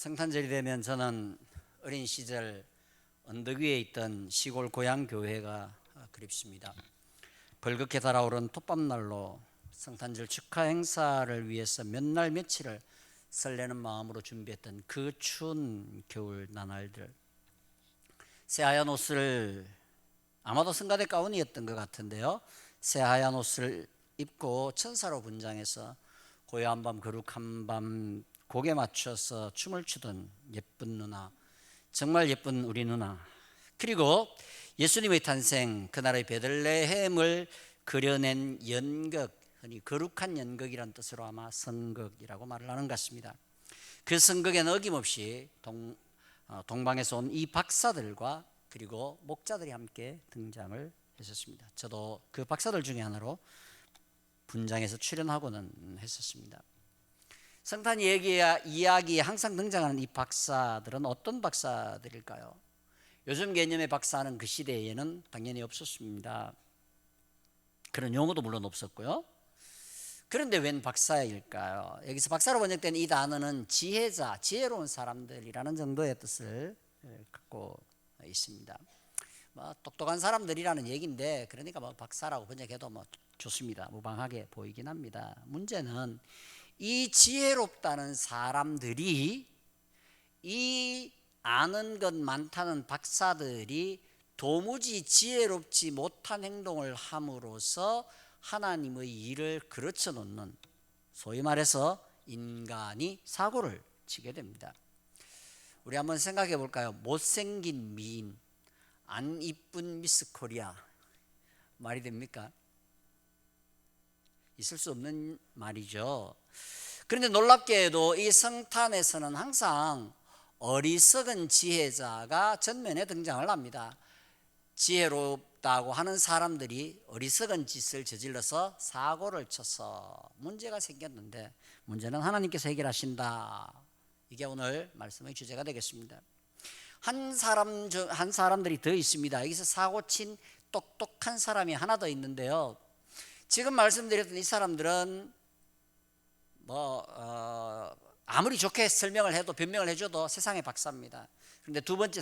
성탄절이 되면 저는 어린 시절 언덕 위에 있던 시골 고향 교회가 그립습니다. 벌겋게 달아오른 톱밥날로 성탄절 축하 행사를 위해서 몇 날 며칠을 설레는 마음으로 준비했던 그 추운 겨울 나날들, 새하얀 옷을, 아마도 성가대 가운이었던 것 같은데요, 새하얀 옷을 입고 천사로 분장해서 고요한 밤 거룩한 밤 곡에 맞춰서 춤을 추던 예쁜 누나, 정말 예쁜 우리 누나, 그리고 예수님의 탄생, 그날의 베들레헴을 그려낸 연극, 흔히 거룩한 연극이란 뜻으로 아마 선극이라고 말을 하는 것 같습니다. 그 선극에는 어김없이 동방에서 온 이 박사들과 그리고 목자들이 함께 등장을 했었습니다. 저도 그 박사들 중에 하나로 분장해서 출연하고는 했었습니다. 성탄 이야기에 항상 등장하는 이 박사들은 어떤 박사들일까요? 요즘 개념의 박사는 그 시대에는 당연히 없었습니다. 그런 용어도 물론 없었고요. 그런데 웬 박사일까요? 여기서 박사로 번역된 이 단어는 지혜자, 지혜로운 사람들이라는 정도의 뜻을 갖고 있습니다. 똑똑한 사람들이라는 얘기인데, 그러니까 박사라고 번역해도 좋습니다. 무방하게 보이긴 합니다. 문제는 이 지혜롭다는 사람들이, 이 아는 것 많다는 박사들이 도무지 지혜롭지 못한 행동을 함으로써 하나님의 일을 그르쳐 놓는, 소위 말해서 인간이 사고를 치게 됩니다. 우리 한번 생각해 볼까요? 못생긴 미인, 안 이쁜 미스 코리아, 말이 됩니까? 있을 수 없는 말이죠. 그런데 놀랍게도 이 성탄에서는 항상 어리석은 지혜자가 전면에 등장을 합니다. 지혜롭다고 하는 사람들이 어리석은 짓을 저질러서 사고를 쳐서 문제가 생겼는데, 문제는 하나님께서 해결하신다. 이게 오늘 말씀의 주제가 되겠습니다. 한 사람들이 더 있습니다. 여기서 사고친 똑똑한 사람이 하나 더 있는데요, 지금 말씀드렸던 이 사람들은 아무리 좋게 설명을 해도, 변명을 해줘도 세상의 박사입니다. 그런데 두 번째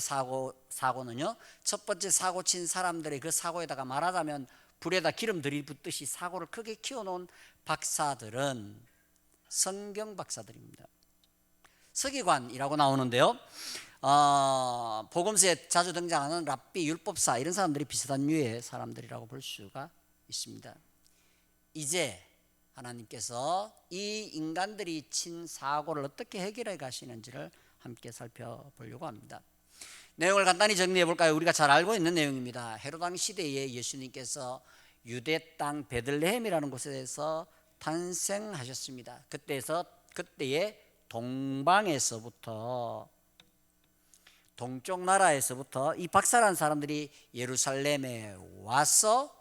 사고는요, 첫 번째 사고 친 사람들의 그 사고에다가 말하자면 불에다 기름 들이붓듯이 사고를 크게 키워놓은 박사들은 성경 박사들입니다. 서기관이라고 나오는데요, 복음서에 자주 등장하는 랍비, 율법사, 이런 사람들이 비슷한 류의 사람들이라고 볼 수가 있습니다. 이제 하나님께서 이 인간들이 친 사고를 어떻게 해결해 가시는지를 함께 살펴보려고 합니다. 내용을 간단히 정리해 볼까요? 우리가 잘 알고 있는 내용입니다. 헤롯 왕 시대에 예수님께서 유대 땅 베들레헴이라는 곳에서 탄생하셨습니다. 그때의 동방에서부터, 동쪽 나라에서부터 이 박사라는 사람들이 예루살렘에 와서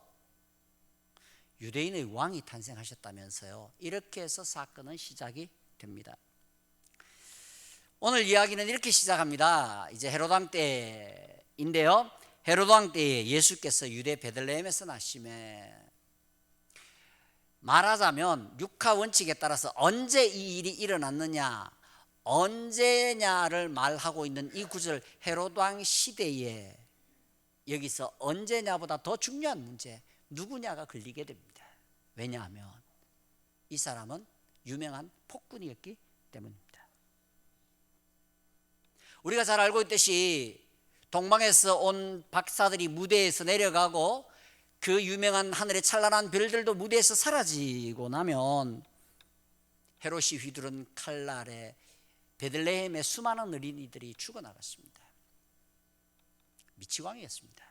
유대인의 왕이 탄생하셨다면서요. 이렇게 해서 사건은 시작이 됩니다. 오늘 이야기는 이렇게 시작합니다. 이제 헤롯 왕 때인데요, 헤롯 왕 때에 예수께서 유대 베들레헴에서 나시매, 말하자면 육하 원칙에 따라서 언제 이 일이 일어났느냐, 언제냐를 말하고 있는 이 구절, 헤롯 왕 시대에 여기서 언제냐보다 더 중요한 문제, 누구냐가 걸리게 됩니다. 왜냐하면 이 사람은 유명한 폭군이었기 때문입니다. 우리가 잘 알고 있듯이 동방에서 온 박사들이 무대에서 내려가고 그 유명한 하늘의 찬란한 별들도 무대에서 사라지고 나면 헤롯이 휘두른 칼날에 베들레헴의 수많은 어린이들이 죽어나갔습니다. 미치광이었습니다.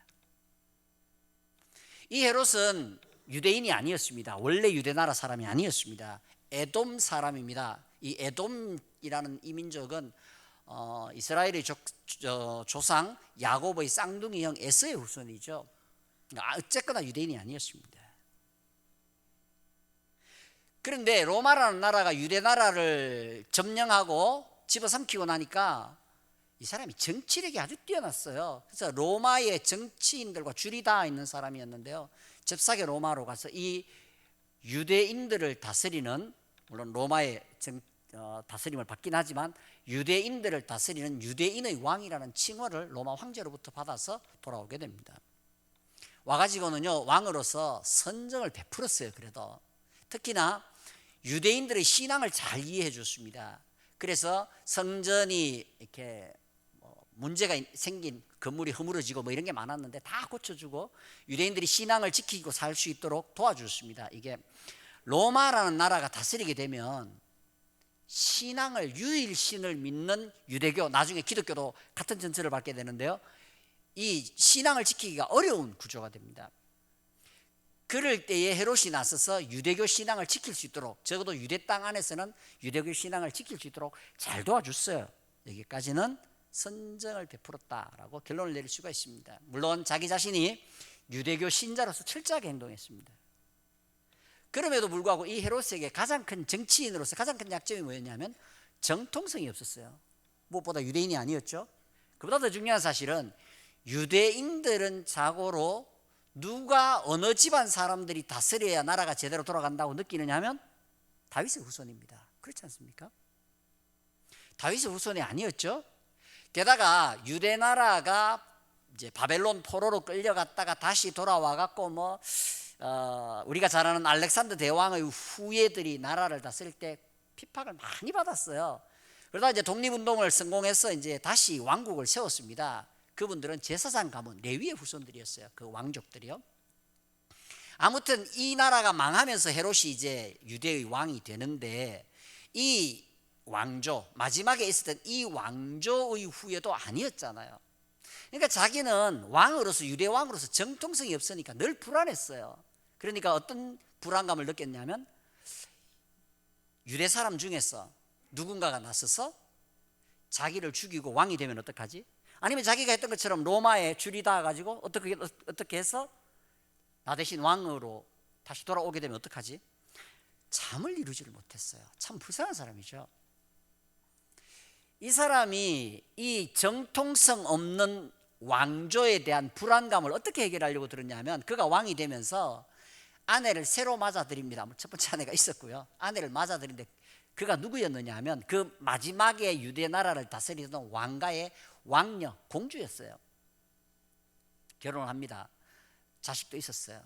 이 헤롯은 유대인이 아니었습니다. 원래 유대 나라 사람이 아니었습니다. 에돔 사람입니다. 이 에돔이라는 이 민족은 이스라엘의 조상 야곱의 쌍둥이 형 에서의 후손이죠. 어쨌거나 유대인이 아니었습니다. 그런데 로마라는 나라가 유대 나라를 점령하고 집어삼키고 나니까 이 사람이 정치력이 아주 뛰어났어요. 그래서 로마의 정치인들과 줄이 닿아 있는 사람이었는데요, 잽싸게 로마로 가서 이 유대인들을 다스리는, 물론 로마의 다스림을 받긴 하지만 유대인들을 다스리는 유대인의 왕이라는 칭호를 로마 황제로부터 받아서 돌아오게 됩니다. 와가지고는요, 왕으로서 선정을 베풀었어요. 그래도 특히나 유대인들의 신앙을 잘 이해해 줬습니다. 그래서 성전이 이렇게 문제가 생긴 건물이 허물어지고 뭐 이런 게 많았는데 다 고쳐주고 유대인들이 신앙을 지키고 살 수 있도록 도와줬습니다. 이게 로마라는 나라가 다스리게 되면 신앙을, 유일신을 믿는 유대교, 나중에 기독교도 같은 전철을 밟게 되는데요, 이 신앙을 지키기가 어려운 구조가 됩니다. 그럴 때에 헤롯이 나서서 유대교 신앙을 지킬 수 있도록, 적어도 유대 땅 안에서는 유대교 신앙을 지킬 수 있도록 잘 도와줬어요. 여기까지는 선정을 베풀었다라고 결론을 내릴 수가 있습니다. 물론 자기 자신이 유대교 신자로서 철저하게 행동했습니다. 그럼에도 불구하고 이 헤롯에게 가장 큰 정치인으로서 가장 큰 약점이 뭐였냐면 정통성이 없었어요. 무엇보다 유대인이 아니었죠. 그보다 더 중요한 사실은 유대인들은 자고로 누가 어느 집안 사람들이 다스려야 나라가 제대로 돌아간다고 느끼느냐 하면 다윗의 후손입니다. 그렇지 않습니까? 다윗의 후손이 아니었죠. 게다가 유대 나라가 이제 바벨론 포로로 끌려갔다가 다시 돌아와 갖고 우리가 잘 아는 알렉산더 대왕의 후예들이 나라를 다스릴 때 핍박을 많이 받았어요. 그러다 이제 독립운동을 성공해서 이제 다시 왕국을 세웠습니다. 그분들은 제사장 가문 레위의 후손들이었어요. 그 왕족들이요. 아무튼 이 나라가 망하면서 헤롯이 이제 유대의 왕이 되는데 이 왕조, 마지막에 있었던 이 왕조의 후예도 아니었잖아요. 그러니까 자기는 왕으로서, 유대 왕으로서 정통성이 없으니까 늘 불안했어요. 그러니까 어떤 불안감을 느꼈냐면 유대 사람 중에서 누군가가 나서서 자기를 죽이고 왕이 되면 어떡하지? 아니면 자기가 했던 것처럼 로마에 줄이 닿아가지고 어떻게 해서 나 대신 왕으로 다시 돌아오게 되면 어떡하지? 잠을 이루지를 못했어요. 참 불쌍한 사람이죠. 이 사람이 이 정통성 없는 왕조에 대한 불안감을 어떻게 해결하려고 들었냐면, 그가 왕이 되면서 아내를 새로 맞아들입니다. 첫 번째 아내가 있었고요. 아내를 맞아들인데 그가 누구였느냐 하면 그 마지막에 유대 나라를 다스리던 왕가의 왕녀, 공주였어요. 결혼을 합니다. 자식도 있었어요.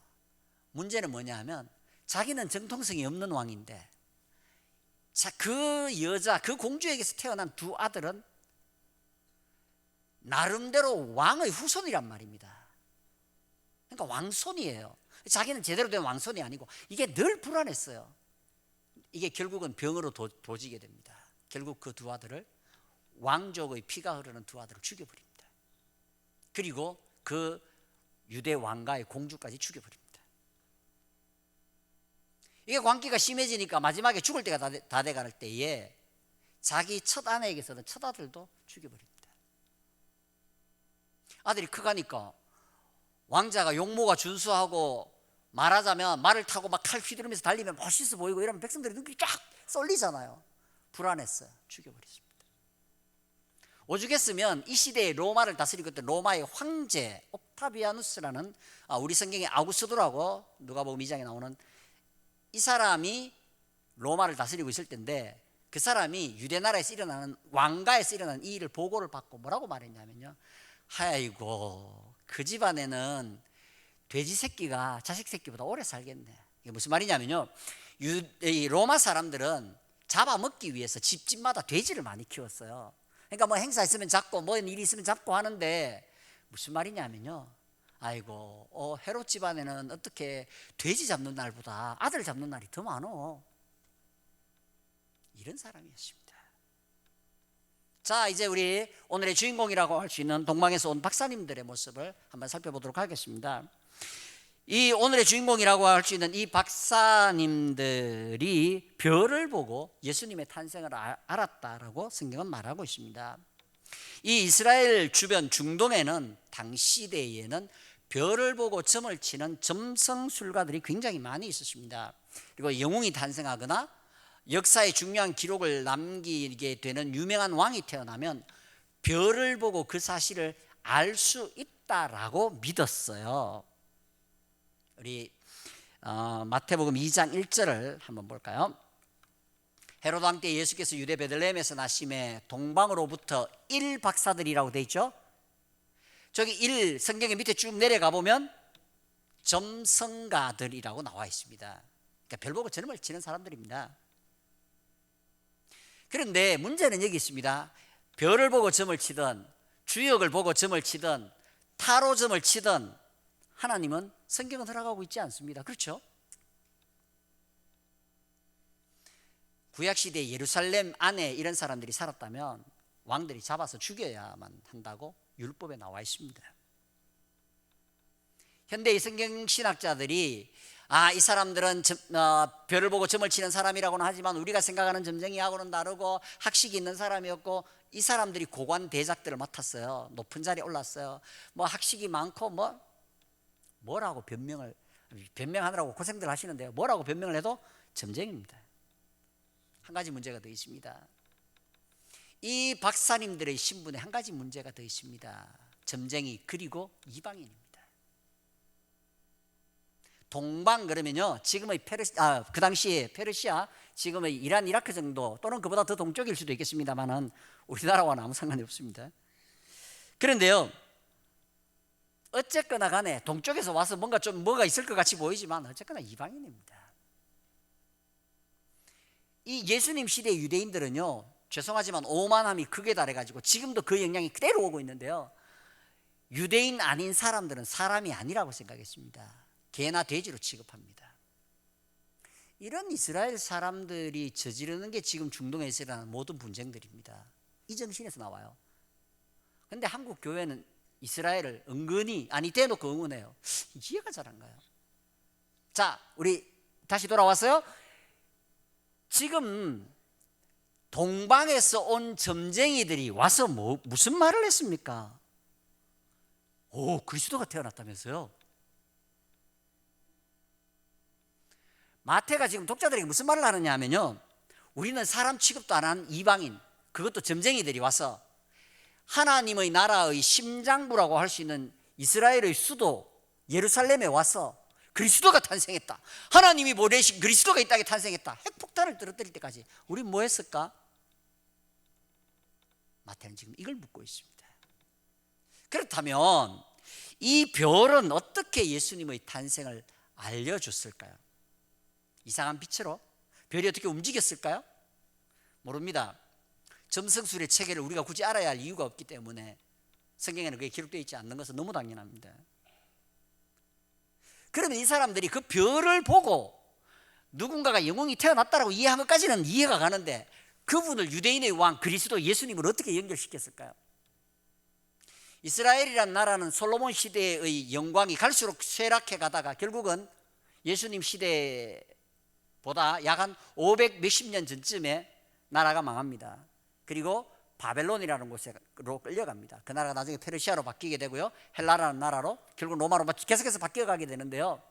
문제는 뭐냐 하면 자기는 정통성이 없는 왕인데 그 여자, 그 공주에게서 태어난 두 아들은 나름대로 왕의 후손이란 말입니다. 그러니까 왕손이에요. 자기는 제대로 된 왕손이 아니고 이게 늘 불안했어요. 이게 결국은 병으로 도지게 됩니다. 결국 그 두 아들을, 왕족의 피가 흐르는 두 아들을 죽여버립니다. 그리고 그 유대 왕가의 공주까지 죽여버립니다. 이게 광기가 심해지니까 마지막에 죽을 때가 다 돼갈 때에 자기 첫 아내에게서는 첫 아들도 죽여버립니다. 아들이 커가니까 왕자가 용모가 준수하고 말하자면 말을 타고 막 칼 휘두르면서 달리면 멋있어 보이고 이러면 백성들이 눈길이 쫙 쏠리잖아요. 불안했어요. 죽여버렸습니다. 오죽했으면 이 시대에 로마를 다스리고 있던 로마의 황제 옥타비아누스라는, 우리 성경에 아구스도라고 누가복음 2장에 나오는 이 사람이 로마를 다스리고 있을 때인데, 그 사람이 유대 나라에서 일어나는, 왕가에서 일어나는 이 일을 보고를 받고 뭐라고 말했냐면요, 아이고 그 집안에는 돼지 새끼가 자식 새끼보다 오래 살겠네. 이게 무슨 말이냐면요, 이 로마 사람들은 잡아먹기 위해서 집집마다 돼지를 많이 키웠어요. 그러니까 뭐 행사 있으면 잡고 뭐 일이 있으면 잡고 하는데, 무슨 말이냐면요, 아이고 헤롯 집안에는 어떻게 돼지 잡는 날보다 아들 잡는 날이 더 많어. 이런 사람이었습니다. 자, 이제 우리 오늘의 주인공이라고 할 수 있는 동방에서 온 박사님들의 모습을 한번 살펴보도록 하겠습니다. 이 오늘의 주인공이라고 할 수 있는 이 박사님들이 별을 보고 예수님의 탄생을 알았다라고 성경은 말하고 있습니다. 이 이스라엘 주변 중동에는 당시대에는 별을 보고 점을 치는 점성술가들이 굉장히 많이 있었습니다. 그리고 영웅이 탄생하거나 역사의 중요한 기록을 남기게 되는 유명한 왕이 태어나면 별을 보고 그 사실을 알 수 있다라고 믿었어요. 우리 마태복음 2장 1절을 한번 볼까요? 헤로드 왕 때 예수께서 유대 베들레헴에서 나심에 동방으로부터 일박사들이라고 돼 있죠. 저기 성경의 밑에 쭉 내려가 보면 점성가들이라고 나와 있습니다. 그러니까 별 보고 점을 치는 사람들입니다. 그런데 문제는 여기 있습니다. 별을 보고 점을 치든 주역을 보고 점을 치든 타로 점을 치든 하나님은 성경은 허락하고 있지 않습니다. 그렇죠? 구약시대 예루살렘 안에 이런 사람들이 살았다면 왕들이 잡아서 죽여야만 한다고 율법에 나와 있습니다. 현대의 성경신학자들이 이 사람들은 별을 보고 점을 치는 사람이라고는 하지만 우리가 생각하는 점쟁이하고는 다르고 학식이 있는 사람이었고, 이 사람들이 고관 대작들을 맡았어요. 높은 자리에 올랐어요. 뭐 학식이 많고 뭐라고 변명하느라고 고생들 하시는데요, 뭐라고 변명을 해도 점쟁이입니다. 한 가지 문제가 더 있습니다. 이 박사님들의 신분에 한 가지 문제가 더 있습니다. 점쟁이 그리고 이방인입니다. 동방 그러면요, 지금의 그 당시에 페르시아, 지금의 이란, 이라크 정도 또는 그보다 더 동쪽일 수도 있겠습니다만은 우리나라와는 아무 상관이 없습니다. 그런데요, 어쨌거나 간에 동쪽에서 와서 뭐가 있을 것 같이 보이지만 어쨌거나 이방인입니다. 이 예수님 시대 유대인들은요, 죄송하지만 오만함이 극에 달해가지고 지금도 그 영향이 그대로 오고 있는데요, 유대인 아닌 사람들은 사람이 아니라고 생각했습니다. 개나 돼지로 취급합니다. 이런 이스라엘 사람들이 저지르는 게 지금 중동에서 일어나는 모든 분쟁들입니다. 이 정신에서 나와요. 그런데 한국 교회는 이스라엘을 은근히 대놓고 응원해요. 이해가 잘 안 가요. 자, 우리 다시 돌아왔어요. 지금 동방에서 온 점쟁이들이 와서 무슨 말을 했습니까? 그리스도가 태어났다면서요. 마태가 지금 독자들에게 무슨 말을 하느냐 하면요, 우리는 사람 취급도 안 한 이방인, 그것도 점쟁이들이 와서 하나님의 나라의 심장부라고 할 수 있는 이스라엘의 수도 예루살렘에 와서 그리스도가 탄생했다, 하나님이 보내신 그리스도가 이 땅에 탄생했다, 핵폭탄을 떨어뜨릴 때까지 우린 뭐 했을까? 마태는 지금 이걸 묻고 있습니다. 그렇다면 이 별은 어떻게 예수님의 탄생을 알려줬을까요? 이상한 빛으로? 별이 어떻게 움직였을까요? 모릅니다. 점성술의 체계를 우리가 굳이 알아야 할 이유가 없기 때문에 성경에는 그게 기록되어 있지 않는 것은 너무 당연합니다. 그러면 이 사람들이 그 별을 보고 누군가가 영웅이 태어났다라고 이해한 것까지는 이해가 가는데, 그분을 유대인의 왕 그리스도 예수님을 어떻게 연결시켰을까요? 이스라엘이란 나라는 솔로몬 시대의 영광이 갈수록 쇠락해 가다가 결국은 예수님 시대보다 약 한 500 몇십 년 전쯤에 나라가 망합니다. 그리고 바벨론이라는 곳으로 끌려갑니다. 그 나라가 나중에 페르시아로 바뀌게 되고요, 헬라라는 나라로, 결국 로마로 계속해서 바뀌어가게 되는데요,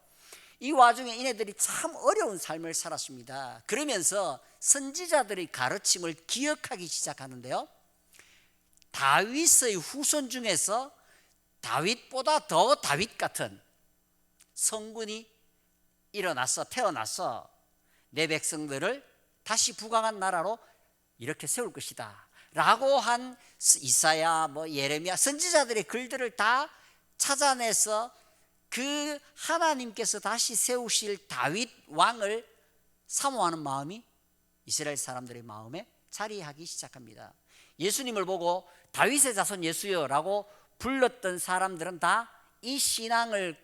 이 와중에 이네들이 참 어려운 삶을 살았습니다. 그러면서 선지자들의 가르침을 기억하기 시작하는데요, 다윗의 후손 중에서 다윗보다 더 다윗 같은 성군이 태어나서 내 백성들을 다시 부강한 나라로 이렇게 세울 것이다 라고 한 이사야, 예레미야 선지자들의 글들을 다 찾아내서 그 하나님께서 다시 세우실 다윗 왕을 사모하는 마음이 이스라엘 사람들의 마음에 자리하기 시작합니다. 예수님을 보고 다윗의 자손 예수여라고 불렀던 사람들은 다 이 신앙을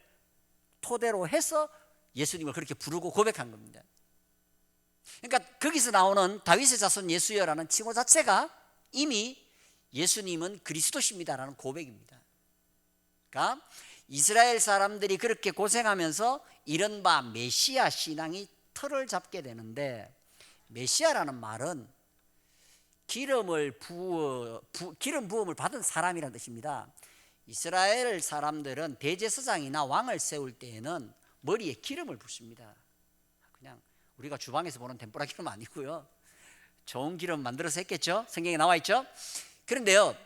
토대로 해서 예수님을 그렇게 부르고 고백한 겁니다. 그러니까 거기서 나오는 다윗의 자손 예수여라는 칭호 자체가 이미 예수님은 그리스도십니다라는 고백입니다. 그러니까 이스라엘 사람들이 그렇게 고생하면서 이른바 메시아 신앙이 틀을 잡게 되는데, 메시아라는 말은 기름 부음을 받은 사람이라는 뜻입니다. 이스라엘 사람들은 대제사장이나 왕을 세울 때에는 머리에 기름을 붓습니다. 그냥 우리가 주방에서 보는 덴뿌라 기름 아니고요, 좋은 기름 만들어서 했겠죠. 성경에 나와 있죠. 그런데요,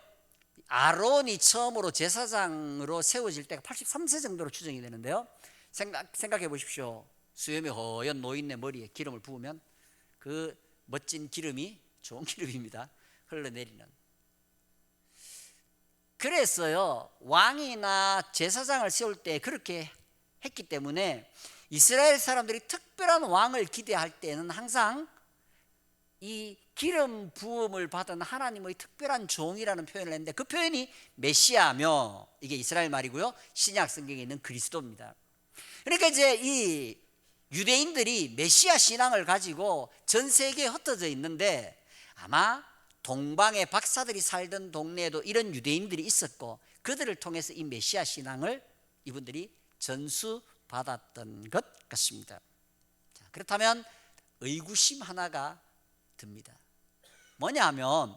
아론이 처음으로 제사장으로 세워질 때가 83세 정도로 추정이 되는데요, 생각해 보십시오. 수염이 허연 노인네 머리에 기름을 부으면 그 멋진 기름이, 좋은 기름입니다, 흘러내리는. 그래서요, 왕이나 제사장을 세울 때 그렇게 했기 때문에 이스라엘 사람들이 특별한 왕을 기대할 때는 항상 이 기름 부음을 받은 하나님의 특별한 종이라는 표현을 했는데, 그 표현이 메시아며, 이게 이스라엘 말이고요, 신약 성경에 있는 그리스도입니다. 그러니까 이제 이 유대인들이 메시아 신앙을 가지고 전 세계에 흩어져 있는데, 아마 동방의 박사들이 살던 동네에도 이런 유대인들이 있었고, 그들을 통해서 이 메시아 신앙을 이분들이 전수받았던 것 같습니다. 자, 그렇다면 의구심 하나가 듭니다. 뭐냐 하면,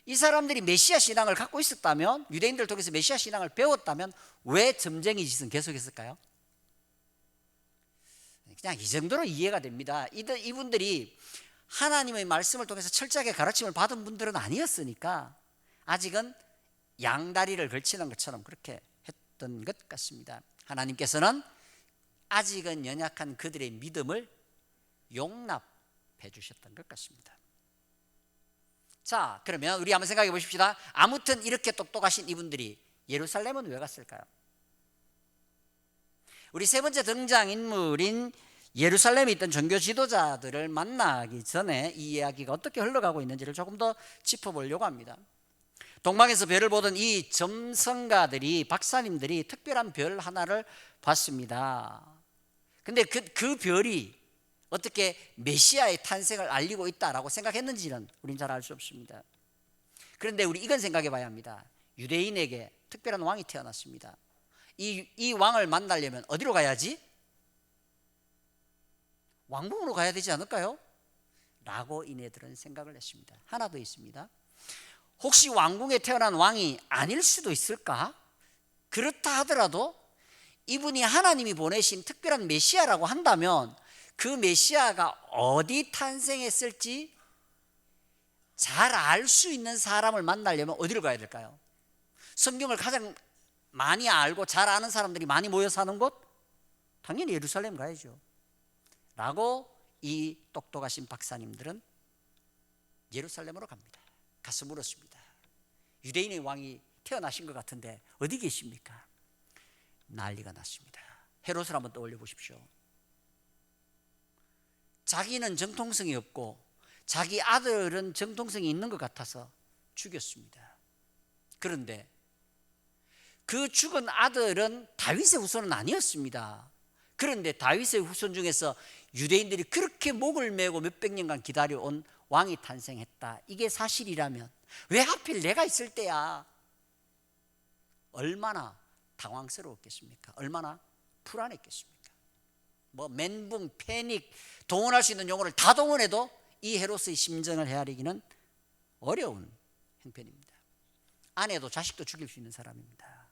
이 사람들이 메시아 신앙을 갖고 있었다면, 유대인들을 통해서 메시아 신앙을 배웠다면 왜 점쟁이 짓은 계속했을까요? 그냥 이 정도로 이해가 됩니다. 이분들이 하나님의 말씀을 통해서 철저하게 가르침을 받은 분들은 아니었으니까 아직은 양다리를 걸치는 것처럼 그렇게 했던 것 같습니다. 하나님께서는 아직은 연약한 그들의 믿음을 용납해 주셨던 것 같습니다. 자, 그러면 우리 한번 생각해 보십시다. 아무튼 이렇게 똑똑하신 이분들이 예루살렘은 왜 갔을까요? 우리 세 번째 등장인물인 예루살렘에 있던 종교 지도자들을 만나기 전에 이 이야기가 어떻게 흘러가고 있는지를 조금 더 짚어보려고 합니다. 동방에서 별을 보던 이 점성가들이, 박사님들이 특별한 별 하나를 봤습니다. 근데 그 별이 어떻게 메시아의 탄생을 알리고 있다라고 생각했는지는 우리는 잘 알 수 없습니다. 그런데 우리 이건 생각해 봐야 합니다. 유대인에게 특별한 왕이 태어났습니다. 이 왕을 만나려면 어디로 가야지? 왕궁으로 가야 되지 않을까요? 라고 이네들은 생각을 했습니다. 하나 더 있습니다. 혹시 왕궁에 태어난 왕이 아닐 수도 있을까? 그렇다 하더라도 이분이 하나님이 보내신 특별한 메시아라고 한다면 그 메시아가 어디 탄생했을지 잘 알 수 있는 사람을 만나려면 어디로 가야 될까요? 성경을 가장 많이 알고 잘 아는 사람들이 많이 모여 사는 곳? 당연히 예루살렘 가야죠. 라고 이 똑똑하신 박사님들은 예루살렘으로 갑니다. 가서 물었습니다. 유대인의 왕이 태어나신 것 같은데 어디 계십니까? 난리가 났습니다. 헤롯을 한번 떠올려 보십시오. 자기는 정통성이 없고 자기 아들은 정통성이 있는 것 같아서 죽였습니다. 그런데 그 죽은 아들은 다윗의 후손은 아니었습니다. 그런데 다윗의 후손 중에서 유대인들이 그렇게 목을 메고 몇백 년간 기다려온 왕이 탄생했다. 이게 사실이라면 왜 하필 내가 있을 때야? 얼마나 당황스러웠겠습니까? 얼마나 불안했겠습니까? 뭐 멘붕, 패닉, 동원할 수 있는 용어를 다 동원해도 이 헤롯의 심정을 헤아리기는 어려운 형편입니다. 아내도 자식도 죽일 수 있는 사람입니다.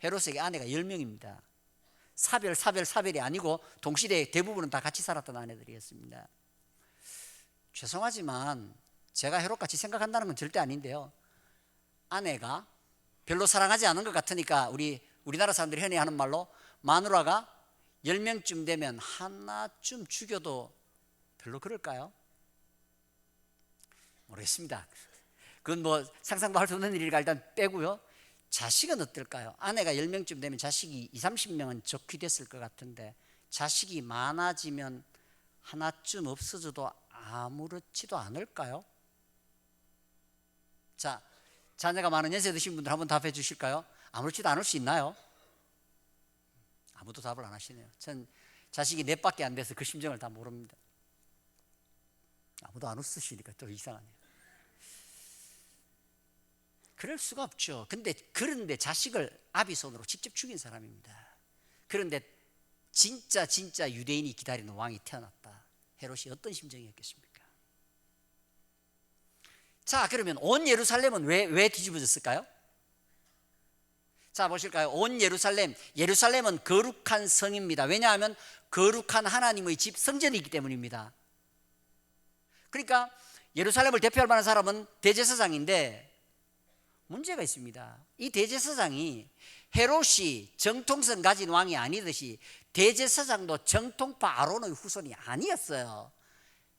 헤롯에게 아내가 10명입니다. 사별이 아니고 동시대에 대부분은 다 같이 살았던 아내들이었습니다. 죄송하지만 제가 헤롯같이 생각한다는 건 절대 아닌데요, 아내가 별로 사랑하지 않은 것 같으니까 우리나라 사람들이 흔히 하는 말로 마누라가 10명쯤 되면 하나쯤 죽여도 별로 그럴까요? 모르겠습니다. 그건 뭐 상상도 할 수 없는 일이니까 일단 빼고요. 자식은 어떨까요? 아내가 10명쯤 되면 자식이 20-30명은 적휘됐을 것 같은데 자식이 많아지면 하나쯤 없어져도 아무렇지도 않을까요? 자, 자녀가 많은 연세 드신 분들 한번 답해 주실까요? 아무렇지도 않을 수 있나요? 아무도 답을 안 하시네요. 전 자식이 넷밖에 안 돼서 그 심정을 다 모릅니다. 아무도 안 웃으시니까 또 이상하네요. 그럴 수가 없죠. 그런데 자식을 아비손으로 직접 죽인 사람입니다. 그런데 진짜 유대인이 기다리는 왕이 태어났다. 헤롯이 어떤 심정이었겠습니까? 자, 그러면 온 예루살렘은 왜 뒤집어졌을까요? 자, 보실까요? 온 예루살렘은 거룩한 성입니다. 왜냐하면 거룩한 하나님의 집 성전이기 때문입니다. 그러니까 예루살렘을 대표할 만한 사람은 대제사장인데 문제가 있습니다. 이 대제사장이 헤롯이 정통성 가진 왕이 아니듯이 대제사장도 정통파 아론의 후손이 아니었어요.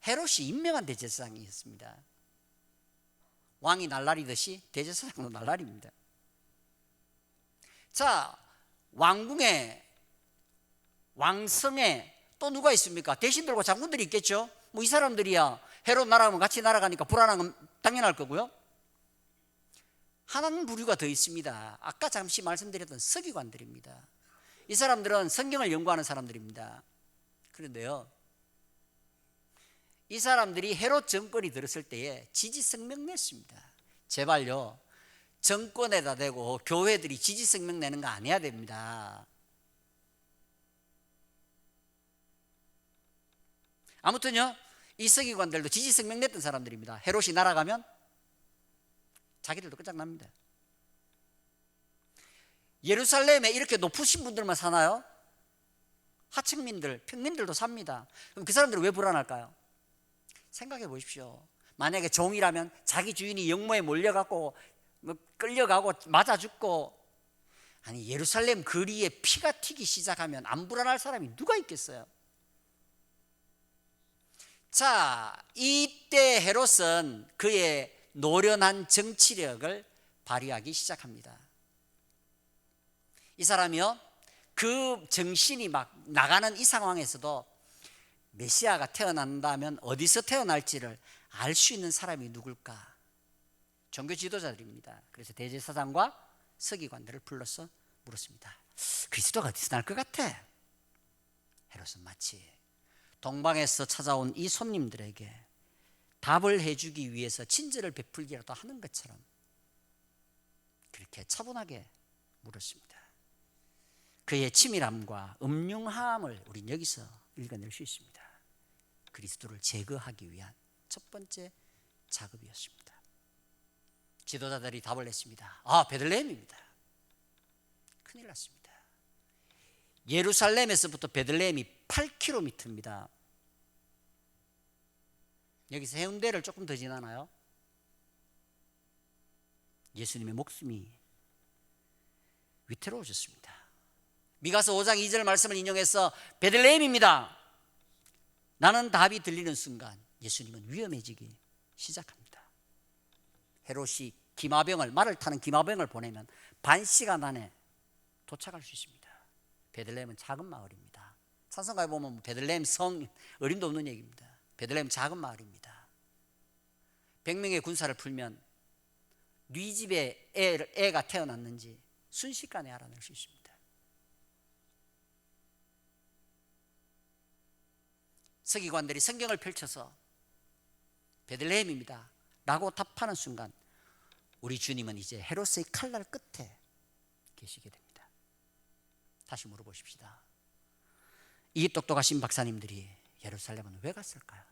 헤롯이 임명한 대제사장이었습니다. 왕이 날라리듯이 대제사장도 날라립니다. 자, 왕궁에, 왕성에 또 누가 있습니까? 대신들과 장군들이 있겠죠. 뭐 이 사람들이야 헤롯 날아가면 같이 날아가니까 불안한 건 당연할 거고요. 하나는 부류가 더 있습니다. 아까 잠시 말씀드렸던 서기관들입니다. 이 사람들은 성경을 연구하는 사람들입니다. 그런데요, 이 사람들이 헤롯 정권이 들었을 때에 지지성명 냈습니다. 제발요, 정권에다 대고 교회들이 지지성명 내는 거 안 해야 됩니다. 아무튼요, 이 서기관들도 지지성명 냈던 사람들입니다. 헤롯이 날아가면 자기들도 끝장납니다. 예루살렘에 이렇게 높으신 분들만 사나요? 하층민들, 평민들도 삽니다. 그럼 그 사람들은 왜 불안할까요? 생각해 보십시오. 만약에 종이라면 자기 주인이 영모에 몰려가고 끌려가고 맞아 죽고, 아니 예루살렘 거리에 피가 튀기 시작하면 안 불안할 사람이 누가 있겠어요? 자, 이때 헤롯은 그의 노련한 정치력을 발휘하기 시작합니다. 이 사람이요, 그 정신이 막 나가는 이 상황에서도 메시아가 태어난다면 어디서 태어날지를 알 수 있는 사람이 누굴까? 종교 지도자들입니다. 그래서 대제사장과 서기관들을 불러서 물었습니다. 그리스도가 어디서 날 것 같아? 헤롯은 마치 동방에서 찾아온 이 손님들에게 답을 해주기 위해서 친절을 베풀기라도 하는 것처럼 그렇게 차분하게 물었습니다. 그의 치밀함과 음흉함을 우린 여기서 읽어낼 수 있습니다. 그리스도를 제거하기 위한 첫 번째 작업이었습니다. 지도자들이 답을 냈습니다. 베들레헴입니다. 큰일 났습니다. 예루살렘에서부터 베들레헴이 8km입니다. 여기서 해운대를 조금 더 지나나요? 예수님의 목숨이 위태로워졌습니다. 미가서 5장 2절 말씀을 인용해서 베들레헴입니다, 나는 답이 들리는 순간 예수님은 위험해지기 시작합니다. 헤롯이 말을 타는 기마병을 보내면 반 시간 안에 도착할 수 있습니다. 베들레헴은 작은 마을입니다. 찬송가에 보면 베들레헴 성, 어림도 없는 얘기입니다. 베들레헴 작은 마을입니다. 100명의 군사를 풀면 네 집에 애가 태어났는지 순식간에 알아낼 수 있습니다. 서기관들이 성경을 펼쳐서 베들레헴입니다 라고 답하는 순간 우리 주님은 이제 헤롯의 칼날 끝에 계시게 됩니다. 다시 물어보십시다. 이 똑똑하신 박사님들이 예루살렘은 왜 갔을까요?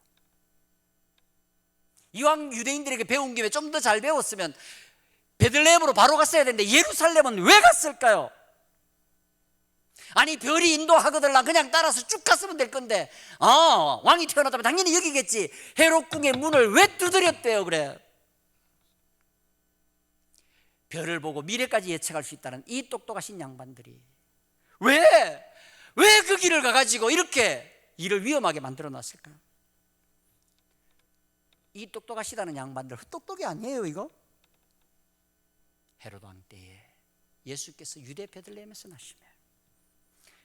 이왕 유대인들에게 배운 김에 좀 더 잘 배웠으면 베들레헴으로 바로 갔어야 되는데 예루살렘은 왜 갔을까요? 아니 별이 인도하거들라 그냥 따라서 쭉 갔으면 될 건데 왕이 태어났다면 당연히 여기겠지. 헤롯궁의 문을 왜 두드렸대요? 그래, 별을 보고 미래까지 예측할 수 있다는 이 똑똑하신 양반들이 왜 그 길을 가가지고 이렇게 일을 위험하게 만들어 놨을까요? 이 똑똑하시다는 양반들 헛똑똑이 아니에요 이거? 헤롯 왕 때에 예수께서 유대 베들레헴에서 나시며,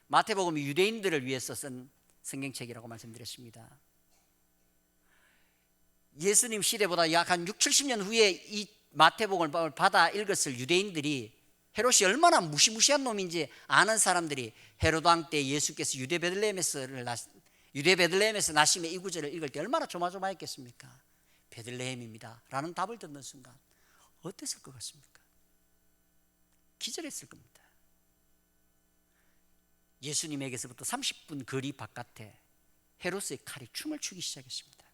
마태복음이 유대인들을 위해서 쓴 성경책이라고 말씀드렸습니다. 예수님 시대보다 약 한 60-70년 후에 이 마태복음을 받아 읽었을 유대인들이 헤롯이 얼마나 무시무시한 놈인지 아는 사람들이 헤롯 왕 때 예수께서 유대 베들레헴에서 나심의 이 구절을 읽을 때 얼마나 조마조마했겠습니까? 베들레헴입니다 라는 답을 듣는 순간 어땠을 것 같습니까? 기절했을 겁니다. 예수님에게서부터 30분 거리 바깥에 헤롯의 칼이 춤을 추기 시작했습니다.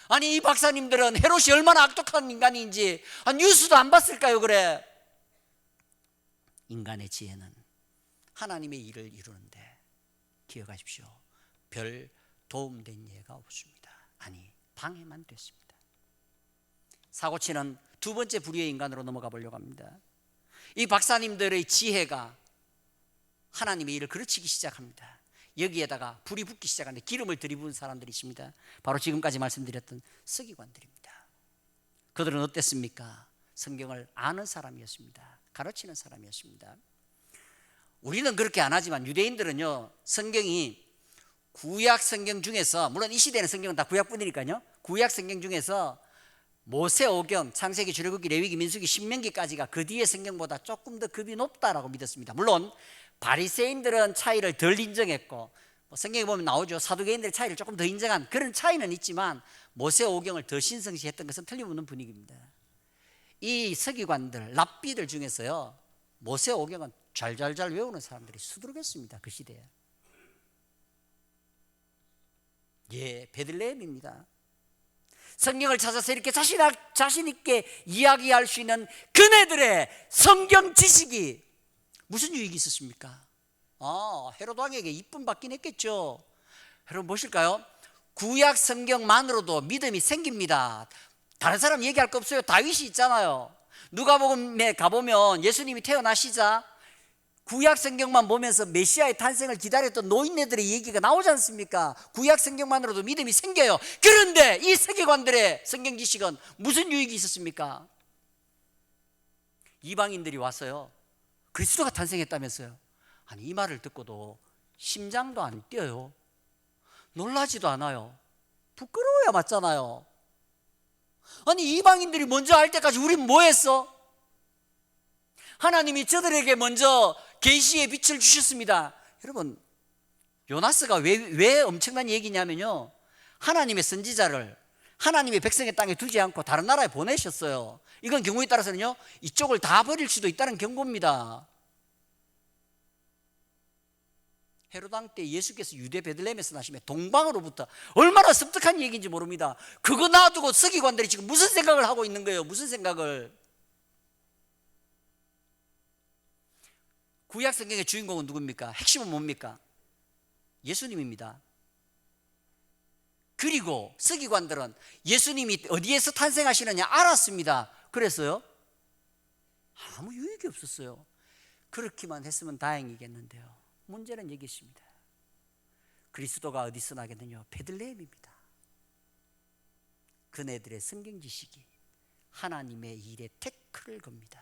아니 이 박사님들은 헤롯이 얼마나 악독한 인간인지 뉴스도 안 봤을까요? 그래, 인간의 지혜는 하나님의 일을 이루는데 기억하십시오, 별 도움된 예가 없습니다. 아니 방해만 됐습니다. 사고치는 두 번째 부류의 인간으로 넘어가 보려고 합니다. 이 박사님들의 지혜가 하나님의 일을 그르치기 시작합니다. 여기에다가 불이 붙기 시작하는데 기름을 들이부은 사람들이십니다. 바로 지금까지 말씀드렸던 서기관들입니다. 그들은 어땠습니까? 성경을 아는 사람이었습니다. 가르치는 사람이었습니다. 우리는 그렇게 안 하지만 유대인들은요, 성경이 구약 성경 중에서, 물론 이 시대는 성경은 다 구약뿐이니까요, 구약 성경 중에서 모세오경, 창세기, 출애굽기, 레위기, 민수기, 신명기까지가 그 뒤에 성경보다 조금 더 급이 높다라고 믿었습니다. 물론 바리새인들은 차이를 덜 인정했고, 성경에 보면 나오죠, 사두개인들의 차이를 조금 더 인정한 그런 차이는 있지만 모세오경을 더 신성시했던 것은 틀림없는 분위기입니다. 이 서기관들, 랍비들 중에서요, 모세오경은 잘잘잘 외우는 사람들이 수두룩했습니다. 그 시대에. 예, 베들레헴입니다. 성경을 찾아서 이렇게 자신 있게 이야기할 수 있는 그네들의 성경 지식이 무슨 유익이 있었습니까? 헤롯 왕에게 이쁨 받긴 했겠죠. 여러분 보실까요? 구약 성경만으로도 믿음이 생깁니다. 다른 사람 얘기할 거 없어요. 다윗이 있잖아요. 누가복음에 가보면 예수님이 태어나시자 구약 성경만 보면서 메시아의 탄생을 기다렸던 노인네들의 얘기가 나오지 않습니까? 구약 성경만으로도 믿음이 생겨요. 그런데 이 세계관들의 성경 지식은 무슨 유익이 있었습니까? 이방인들이 왔어요. 그리스도가 탄생했다면서요. 아니, 이 말을 듣고도 심장도 안 뛰어요. 놀라지도 않아요. 부끄러워야 맞잖아요. 아니, 이방인들이 먼저 할 때까지 우린 뭐 했어? 하나님이 저들에게 먼저 계시의 빛을 주셨습니다. 여러분, 요나스가 왜 엄청난 얘기냐면요, 하나님의 선지자를 하나님의 백성의 땅에 두지 않고 다른 나라에 보내셨어요. 이건 경우에 따라서는요, 이쪽을 다 버릴 수도 있다는 경고입니다. 헤롯 왕 때 예수께서 유대 베들레헴에서 나시면 동방으로부터, 얼마나 습득한 얘기인지 모릅니다. 그거 놔두고 서기관들이 지금 무슨 생각을 하고 있는 거예요? 무슨 생각을? 구약 성경의 주인공은 누굽니까? 핵심은 뭡니까? 예수님입니다. 그리고 서기관들은 예수님이 어디에서 탄생하시느냐 알았습니다. 그래서요, 아무 유익이 없었어요. 그렇게만 했으면 다행이겠는데요, 문제는 여기 있습니다. 그리스도가 어디서 나겠느냐? 베들레헴입니다. 그네들의 성경 지식이 하나님의 일에 태클을 겁니다.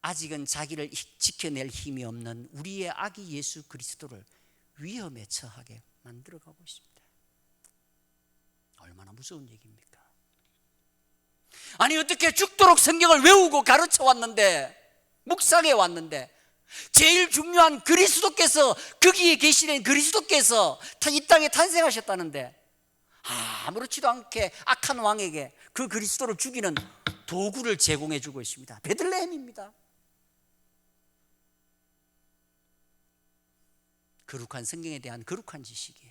아직은 자기를 지켜낼 힘이 없는 우리의 아기 예수 그리스도를 위험에 처하게 만들어가고 있습니다. 얼마나 무서운 얘기입니까? 아니, 어떻게 죽도록 성경을 외우고 가르쳐 왔는데, 묵상해 왔는데, 제일 중요한 그리스도께서, 거기에 계시는 그리스도께서 이 땅에 탄생하셨다는데 아무렇지도 않게 악한 왕에게 그 그리스도를 죽이는 도구를 제공해 주고 있습니다. 베들레헴입니다. 거룩한 성경에 대한 거룩한 지식이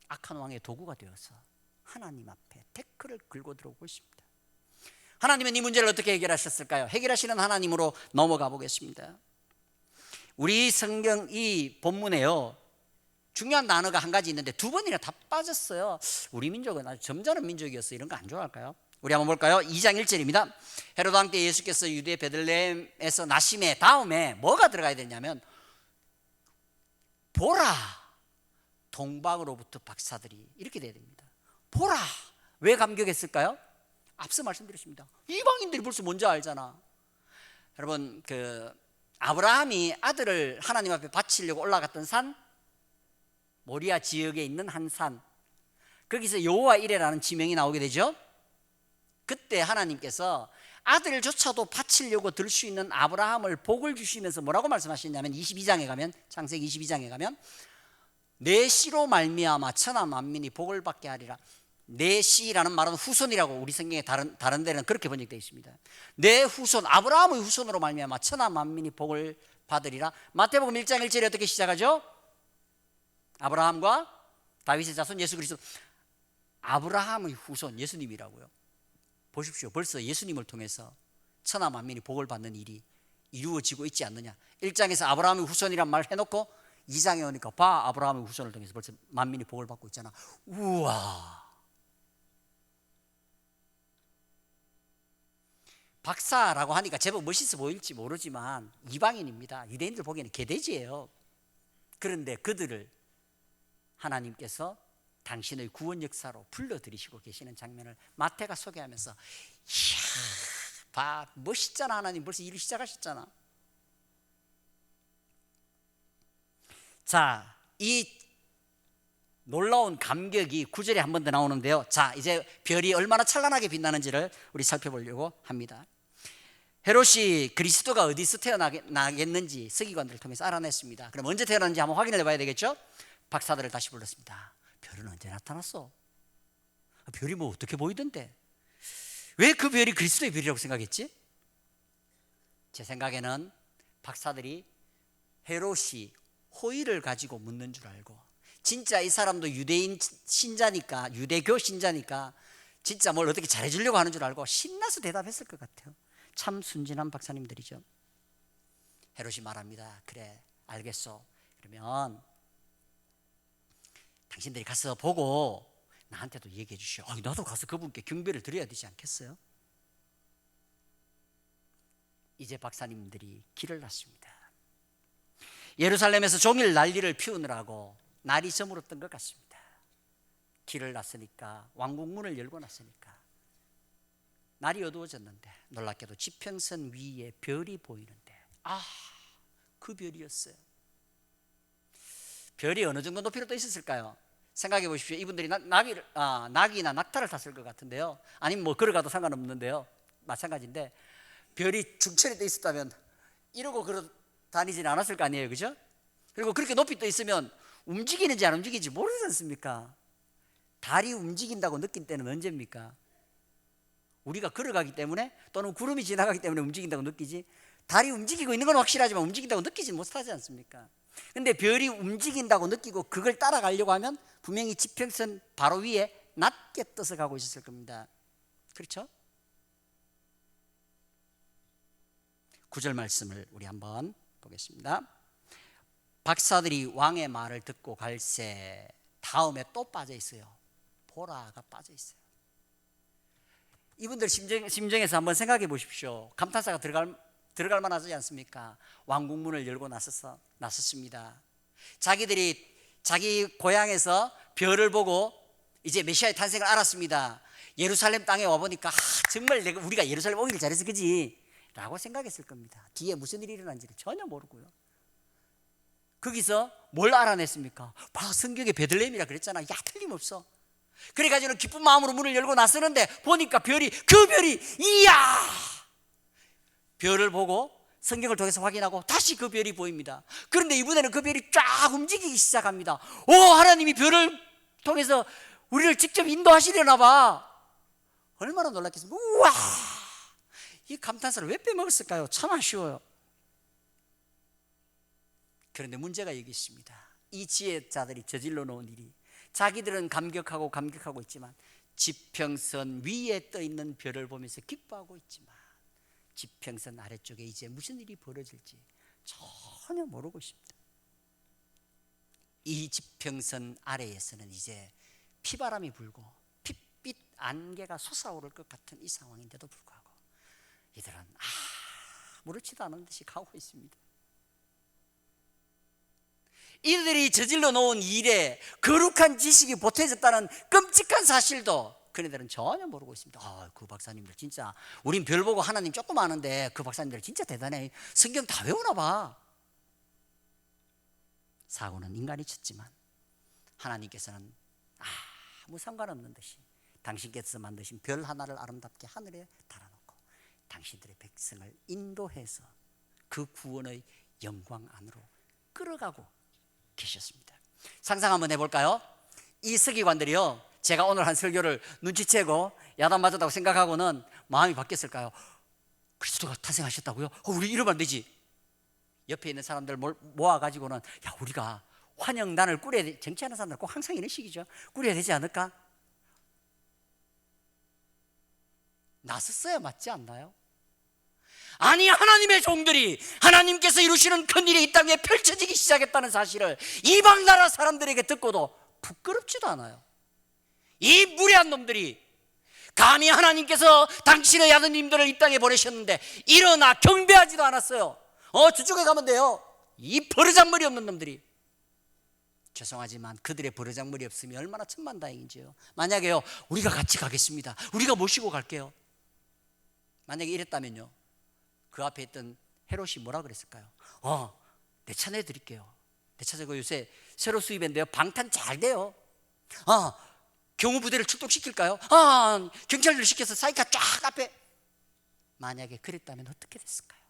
악한 왕의 도구가 되어서 하나님 앞에 태클을 긁고 들어오고 있습니다. 하나님은 이 문제를 어떻게 해결하셨을까요? 해결하시는 하나님으로 넘어가 보겠습니다. 우리 성경 이 본문에요, 중요한 단어가 한 가지 있는데 두 번이나 다 빠졌어요. 우리 민족은 아주 점잖은 민족이었어요. 이런 거 안 좋아할까요? 우리 한번 볼까요? 2장 1절입니다. 헤롯 왕 때 예수께서 유대 베들레헴에서 나심에 다음에 뭐가 들어가야 되냐면, 보라, 동방으로부터 박사들이, 이렇게 돼야 됩니다. 보라. 왜 감격했을까요? 앞서 말씀드렸습니다. 이방인들이 벌써 뭔지 알잖아. 여러분, 아브라함이 아들을 하나님 앞에 바치려고 올라갔던 산, 모리아 지역에 있는 한 산, 거기서 여호와 이레라는 지명이 나오게 되죠. 그때 하나님께서 아들조차도 바치려고 들 수 있는 아브라함을 복을 주시면서 뭐라고 말씀하셨냐면, 22장에 가면, 창세기 22장에 가면, 내 씨로 말미암아 천하 만민이 복을 받게 하리라. 내 씨라는 말은 후손이라고 우리 성경에 다른 데는 그렇게 번역되어 있습니다. 내 후손, 아브라함의 후손으로 말미암아 천하 만민이 복을 받으리라. 마태복음 1장 1절에 어떻게 시작하죠? 아브라함과 다윗의 자손 예수 그리스도. 아브라함의 후손 예수님이라고요. 보십시오, 벌써 예수님을 통해서 천하 만민이 복을 받는 일이 이루어지고 있지 않느냐. 1장에서 아브라함의 후손이란 말 해놓고 2장에 오니까 봐, 아브라함의 후손을 통해서 벌써 만민이 복을 받고 있잖아. 우와. 박사라고 하니까 제법 멋있어 보일지 모르지만 이방인입니다. 유대인들 보기에는 개돼지예요. 그런데 그들을 하나님께서 당신의 구원 역사로 불러들이시고 계시는 장면을 마태가 소개하면서, 이야, 봐, 멋있잖아. 하나님 벌써 일을 시작하셨잖아. 자, 이 놀라운 감격이 9절에 한 번 더 나오는데요. 자, 이제 별이 얼마나 찬란하게 빛나는지를 우리 살펴보려고 합니다. 헤롯이 그리스도가 어디서 태어나겠는지 서기관들을 통해서 알아냈습니다. 그럼 언제 태어났는지 한번 확인해 봐야 되겠죠? 박사들을 다시 불렀습니다. 별은 언제 나타났어? 별이 뭐 어떻게 보이던데? 왜 그 별이 그리스도의 별이라고 생각했지? 제 생각에는 박사들이 헤롯이 호의를 가지고 묻는 줄 알고, 진짜 이 사람도 유대인 신자니까, 유대교 신자니까 진짜 뭘 어떻게 잘해주려고 하는 줄 알고 신나서 대답했을 것 같아요. 참 순진한 박사님들이죠. 헤롯이 말합니다. 그래, 알겠어. 그러면 당신들이 가서 보고 나한테도 얘기해 주시오. 나도 가서 그분께 경배를 드려야 되지 않겠어요? 이제 박사님들이 길을 났습니다. 예루살렘에서 종일 난리를 피우느라고 날이 저물었던 것 같습니다. 길을 났으니까, 왕궁문을 열고 났으니까 날이 어두워졌는데 놀랍게도 지평선 위에 별이 보이는데, 그 별이었어요. 별이 어느 정도 높이로 떠 있었을까요? 생각해 보십시오. 이분들이 낙이나 낙타를 탔을 것 같은데요, 아니면 뭐 걸어가도 상관없는데요, 마찬가지인데 별이 중천에 떠 있었다면 이러고 걸어 다니지는 않았을 거 아니에요, 그죠? 그리고 그렇게 높이 떠 있으면 움직이는지 안 움직이는지 모르지 않습니까? 달이 움직인다고 느낀 때는 언제입니까? 우리가 걸어가기 때문에, 또는 구름이 지나가기 때문에 움직인다고 느끼지, 달이 움직이고 있는 건 확실하지만 움직인다고 느끼지 못하지 않습니까? 근데 별이 움직인다고 느끼고 그걸 따라가려고 하면 분명히 지평선 바로 위에 낮게 떠서 가고 있었을 겁니다. 그렇죠? 9절 말씀을 우리 한번 보겠습니다. 박사들이 왕의 말을 듣고 갈새 다음에 또 빠져 있어요. 보라가 빠져 있어요. 이분들 심정에서 한번 생각해 보십시오. 감탄사가 들어갈 만하지 않습니까? 왕궁문을 열고 나섰습니다. 자기들이 자기 고향에서 별을 보고 이제 메시아의 탄생을 알았습니다. 예루살렘 땅에 와보니까 정말 우리가 예루살렘 오기를 잘해서 그지? 라고 생각했을 겁니다. 뒤에 무슨 일이 일어난지를 전혀 모르고요. 거기서 뭘 알아냈습니까? 성경에 베들레헴이라 그랬잖아. 틀림없어. 그래가지고 기쁜 마음으로 문을 열고 나서는데 보니까 그 별이 이야! 별을 보고 성경을 통해서 확인하고 다시 그 별이 보입니다. 그런데 이번에는 그 별이 쫙 움직이기 시작합니다. 하나님이 별을 통해서 우리를 직접 인도하시려나 봐. 얼마나 놀랐겠습니까? 우와! 이 감탄사를 왜 빼먹었을까요? 참 아쉬워요. 그런데 문제가 여기 있습니다. 이 지혜자들이 저질러 놓은 일이, 자기들은 감격하고 있지만 지평선 위에 떠 있는 별을 보면서 기뻐하고 있지만 지평선 아래쪽에 이제 무슨 일이 벌어질지 전혀 모르고 있습니다. 이 지평선 아래에서는 이제 피바람이 불고 핏빛 안개가 솟아오를 것 같은 이 상황인데도 불구하고 이들은 아무렇지도 않은 듯이 가고 있습니다. 이들이 저질러 놓은 일에 거룩한 지식이 보태졌다는 끔찍한 사실도 그네들은 전혀 모르고 있습니다. 그 박사님들 진짜, 우린 별 보고 하나님 조금 아는데 그 박사님들 진짜 대단해. 성경 다 외우나 봐. 사고는 인간이 쳤지만 하나님께서는 아무 상관없는 듯이 당신께서 만드신 별 하나를 아름답게 하늘에 달아놓고 당신들의 백성을 인도해서 그 구원의 영광 안으로 끌어가고 계셨습니다. 상상 한번 해볼까요? 이 서기관들이요, 제가 오늘 한 설교를 눈치채고 야단맞았다고 생각하고는 마음이 바뀌었을까요? 그리스도가 탄생하셨다고요? 우리 이러면 안 되지. 옆에 있는 사람들 모아가지고는 우리가 환영단을 꾸려야 돼. 정치하는 사람들 꼭 항상 이런 식이죠. 꾸려야 되지 않을까? 나섰어야 맞지 않나요? 아니, 하나님의 종들이 하나님께서 이루시는 큰일이 이 땅에 펼쳐지기 시작했다는 사실을 이방 나라 사람들에게 듣고도 부끄럽지도 않아요. 이 무례한 놈들이 감히 하나님께서 당신의 아드님들을 이 땅에 보내셨는데 일어나 경배하지도 않았어요. 저쪽에 가면 돼요. 이 버르장머리 없는 놈들이. 죄송하지만 그들의 버르장머리 없으면 얼마나 천만다행인지요. 만약에요, 우리가 같이 가겠습니다, 우리가 모시고 갈게요, 만약에 이랬다면요, 그 앞에 있던 헤롯이 뭐라 그랬을까요? 내 차 내드릴게요. 내 차 저거 요새 새로 수입했는데요, 방탄 잘 돼요. 경호부대를 출동시킬까요? 경찰을 시켜서 사이카 쫙 앞에. 만약에 그랬다면 어떻게 됐을까요?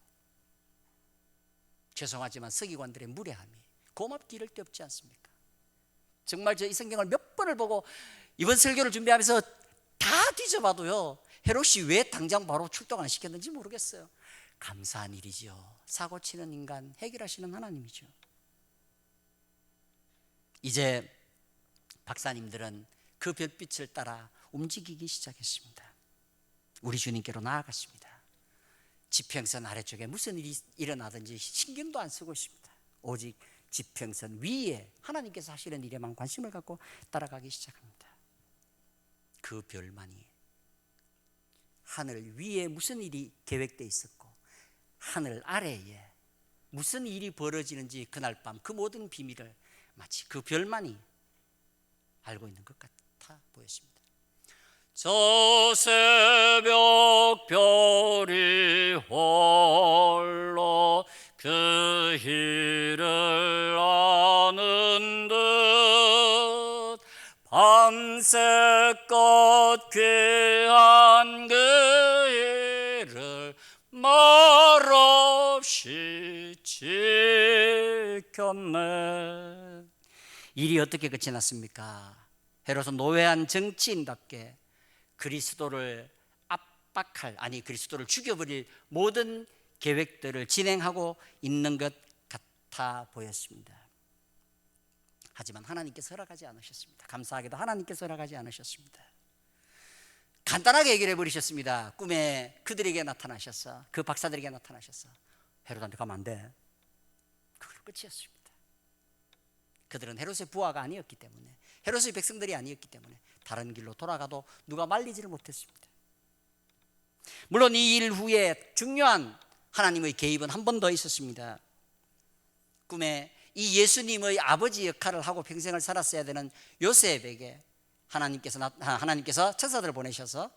죄송하지만 서기관들의 무례함이 고맙기 이를 데 없지 않습니까? 정말 저 이 성경을 몇 번을 보고 이번 설교를 준비하면서 다 뒤져봐도요, 헤롯이 왜 당장 바로 출동 안 시켰는지 모르겠어요. 감사한 일이지요. 사고 치는 인간 해결하시는 하나님이죠. 이제 박사님들은 그 별빛을 따라 움직이기 시작했습니다. 우리 주님께로 나아갔습니다. 지평선 아래쪽에 무슨 일이 일어나든지 신경도 안 쓰고 있습니다. 오직 지평선 위에 하나님께서 하시는 일에만 관심을 갖고 따라가기 시작합니다. 그 별만이 하늘 위에 무슨 일이 계획되어 있었고 하늘 아래에 무슨 일이 벌어지는지 그날 밤 그 모든 비밀을 마치 그 별만이 알고 있는 것 같아 보였습니다. 저 새벽 별이 홀로 그 길을 아는 듯 밤새껏 귀한 그 일을 말없이 지켰네. 일이 어떻게 끝이 났습니까? 헤롯은 노회한 정치인답게 그리스도를 압박할, 그리스도를 죽여버릴 모든 계획들을 진행하고 있는 것 같아 보였습니다. 하지만 하나님께서 허락하지 않으셨습니다. 감사하게도 하나님께서 허락하지 않으셨습니다. 간단하게 얘기를 해버리셨습니다. 꿈에 그들에게 나타나셔서, 그 박사들에게 나타나셔서 헤롯한테 가면 안 돼, 그걸로 끝이었습니다. 그들은 헤롯의 부하가 아니었기 때문에, 헤롯의 백성들이 아니었기 때문에 다른 길로 돌아가도 누가 말리지를 못했습니다. 물론 이 일 후에 중요한 하나님의 개입은 한 번 더 있었습니다. 꿈에 이 예수님의 아버지 역할을 하고 평생을 살았어야 되는 요셉에게 하나님께서 천사들을 보내셔서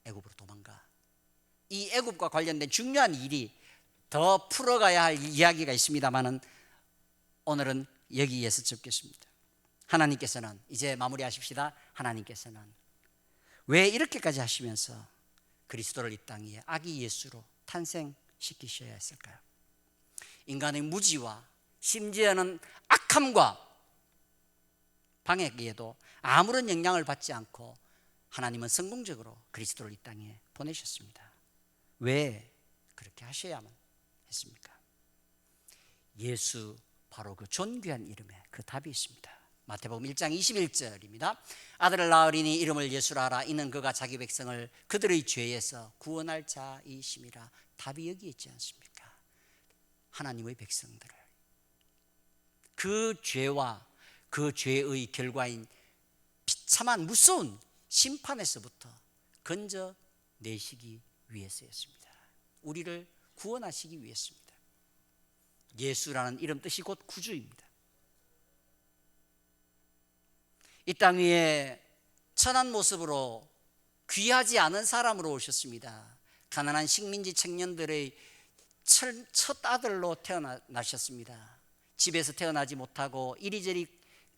애굽으로 도망가. 이 애굽과 관련된 중요한 일이 더 풀어가야 할 이야기가 있습니다만은 오늘은 여기에서 접겠습니다. 하나님께서는, 이제 마무리하십시다. 하나님께서는 왜 이렇게까지 하시면서 그리스도를 이 땅 위에 아기 예수로 탄생시키셔야 했을까요? 인간의 무지와 심지어는 악함과 방해에도 아무런 영향을 받지 않고 하나님은 성공적으로 그리스도를 이 땅에 보내셨습니다. 왜 그렇게 하셔야만 했습니까? 예수, 바로 그 존귀한 이름에 그 답이 있습니다. 마태복음 1장 21절입니다. 아들을 낳으리니 이름을 예수라 하라. 이는 그가 자기 백성을 그들의 죄에서 구원할 자이심이라. 답이 여기 있지 않습니까? 하나님의 백성들을 그 죄와 그 죄의 결과인 비참한 무서운 심판에서부터 건져내시기 위해서였습니다. 우리를 구원하시기 위해서입니다. 예수라는 이름 뜻이 곧 구주입니다. 이 땅 위에 천한 모습으로 귀하지 않은 사람으로 오셨습니다. 가난한 식민지 청년들의 첫 아들로 태어나셨습니다. 집에서 태어나지 못하고 이리저리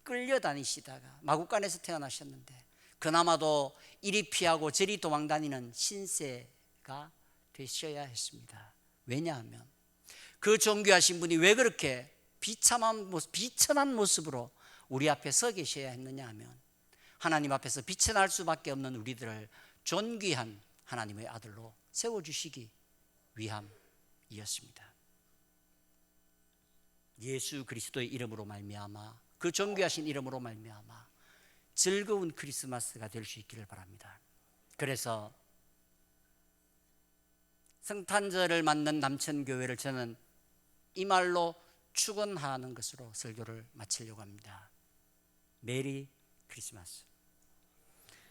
끌려다니시다가 마구간에서 태어나셨는데 그나마도 이리 피하고 저리 도망다니는 신세가 되셔야 했습니다. 왜냐하면 그 존귀하신 분이 왜 그렇게 비천한 모습으로 우리 앞에 서 계셔야 했느냐 하면 하나님 앞에서 비천할 수밖에 없는 우리들을 존귀한 하나님의 아들로 세워주시기 위함이었습니다. 예수 그리스도의 이름으로 말미암아, 그 존귀하신 이름으로 말미암아 즐거운 크리스마스가 될 수 있기를 바랍니다. 그래서 성탄절을 맞는 남천교회를 저는 이 말로 축원하는 것으로 설교를 마치려고 합니다. 메리 크리스마스.